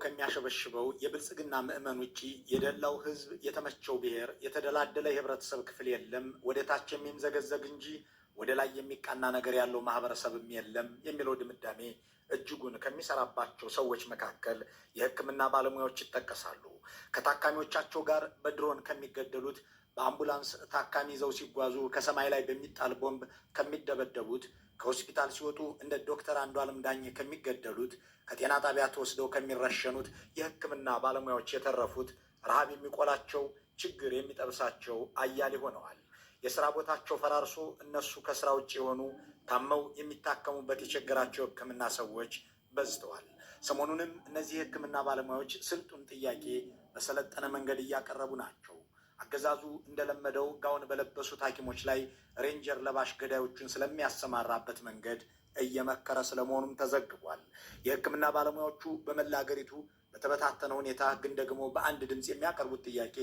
ከሚያሸበሽበው የብልጽግና ምዕመን ውጪ የደላው ህዝብ የተመቸው ብሔር የተደላደለ የህብረተሰብ ክፍል የለም፣ ወደ ታች የሚምዘገዘግ እንጂ ወደ ላይ የሚቃና ነገር ያለው ማህበረሰብም የለም የሚለው ድምዳሜ እጅጉን ከሚሰራባቸው ሰዎች መካከል የሕክምና ባለሙያዎች ይጠቀሳሉ። ከታካሚዎቻቸው ጋር በድሮን ከሚገደሉት፣ በአምቡላንስ ታካሚ ይዘው ሲጓዙ ከሰማይ ላይ በሚጣል ቦምብ ከሚደበደቡት፣ ከሆስፒታል ሲወጡ እንደ ዶክተር አንዱዓለም ዳኜ ከሚገደሉት፣ ከጤና ጣቢያ ተወስደው ከሚረሸኑት የሕክምና ባለሙያዎች የተረፉት ረሃብ የሚቆላቸው ችግር የሚጠብሳቸው አያሌ ሆነዋል። የስራ ቦታቸው ፈራርሶ እነሱ ከስራ ውጭ የሆኑ ታመው የሚታከሙበት የቸገራቸው ሕክምና ሰዎች በዝተዋል። ሰሞኑንም እነዚህ የሕክምና ባለሙያዎች ስልጡን ጥያቄ በሰለጠነ መንገድ እያቀረቡ ናቸው። አገዛዙ እንደለመደው ጋውን በለበሱት ሐኪሞች ላይ ሬንጀር ለባሽ ገዳዮቹን ስለሚያሰማራበት መንገድ እየመከረ ስለመሆኑም ተዘግቧል። የሕክምና ባለሙያዎቹ በመላ አገሪቱ በተበታተነ ሁኔታ ግን ደግሞ በአንድ ድምፅ የሚያቀርቡት ጥያቄ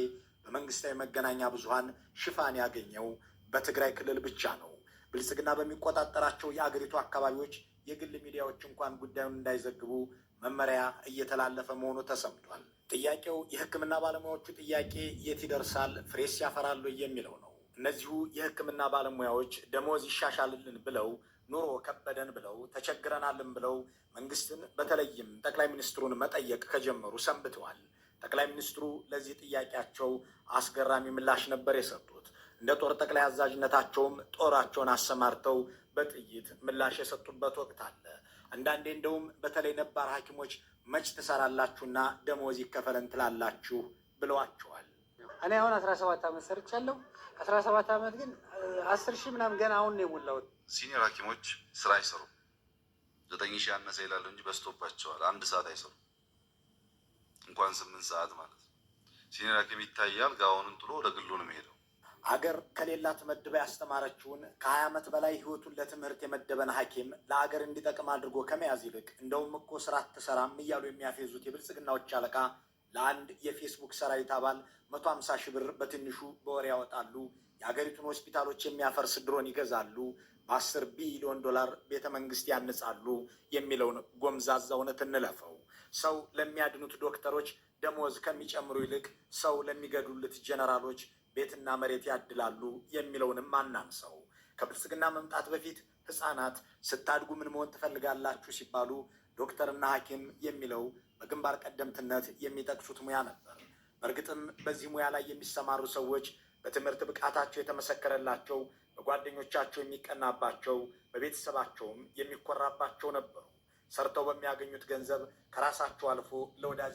በመንግስታዊ መገናኛ ብዙሃን ሽፋን ያገኘው በትግራይ ክልል ብቻ ነው። ብልጽግና በሚቆጣጠራቸው የአገሪቱ አካባቢዎች የግል ሚዲያዎች እንኳን ጉዳዩን እንዳይዘግቡ መመሪያ እየተላለፈ መሆኑ ተሰምቷል። ጥያቄው የሕክምና ባለሙያዎቹ ጥያቄ የት ይደርሳል? ፍሬስ ያፈራሉ የሚለው ነው። እነዚሁ የሕክምና ባለሙያዎች ደሞዝ ይሻሻልልን ብለው፣ ኑሮ ከበደን ብለው፣ ተቸግረናልን ብለው መንግስትን በተለይም ጠቅላይ ሚኒስትሩን መጠየቅ ከጀመሩ ሰንብተዋል። ጠቅላይ ሚኒስትሩ ለዚህ ጥያቄያቸው አስገራሚ ምላሽ ነበር የሰጡት። እንደ ጦር ጠቅላይ አዛዥነታቸውም ጦራቸውን አሰማርተው በጥይት ምላሽ የሰጡበት ወቅት አለ። አንዳንዴ እንደውም በተለይ ነባር ሐኪሞች መች ትሰራላችሁና ደሞዝ ይከፈለን ትላላችሁ ብለዋቸዋል። እኔ አሁን 17 ዓመት ሰርቻለሁ። 17 ዓመት ግን 10 ሺህ ምናምን ገና አሁን ነው የሞላሁት። ሲኒየር ሐኪሞች ስራ አይሰሩም። 9 ሺህ ያነሰ ይላሉ እንጂ በዝቶባቸዋል። 1 ሰዓት አይሰሩም፣ እንኳን 8 ሰዓት ማለት ነው። ሲኒየር ሐኪም ይታያል፣ ጋውኑን ጥሎ ወደ ግሉ ነው የሚሄደው። አገር ከሌላት መድባ ያስተማረችውን ከ20 ዓመት በላይ ህይወቱን ለትምህርት የመደበን ሐኪም ለአገር እንዲጠቅም አድርጎ ከመያዝ ይልቅ እንደውም እኮ ስራ አትሰራም እያሉ የሚያፌዙት የብልጽግናዎች አለቃ ለአንድ የፌስቡክ ሰራዊት አባል 150 ሺህ ብር በትንሹ በወር ያወጣሉ። የሀገሪቱን ሆስፒታሎች የሚያፈርስ ድሮን ይገዛሉ። በ10 ቢሊዮን ዶላር ቤተ መንግስት ያንጻሉ የሚለውን ጎምዛዛ እውነት እንለፈው። ሰው ለሚያድኑት ዶክተሮች ደሞዝ ከሚጨምሩ ይልቅ ሰው ለሚገድሉት ጀነራሎች ቤትና መሬት ያድላሉ የሚለውንም አናንሰው። ከብልጽግና መምጣት በፊት ህፃናት ስታድጉ ምን መሆን ትፈልጋላችሁ ሲባሉ ዶክተርና ሐኪም የሚለው በግንባር ቀደምትነት የሚጠቅሱት ሙያ ነበር። በእርግጥም በዚህ ሙያ ላይ የሚሰማሩ ሰዎች በትምህርት ብቃታቸው የተመሰከረላቸው፣ በጓደኞቻቸው የሚቀናባቸው፣ በቤተሰባቸውም የሚኮራባቸው ነበሩ። ሰርተው በሚያገኙት ገንዘብ ከራሳቸው አልፎ ለወዳጅ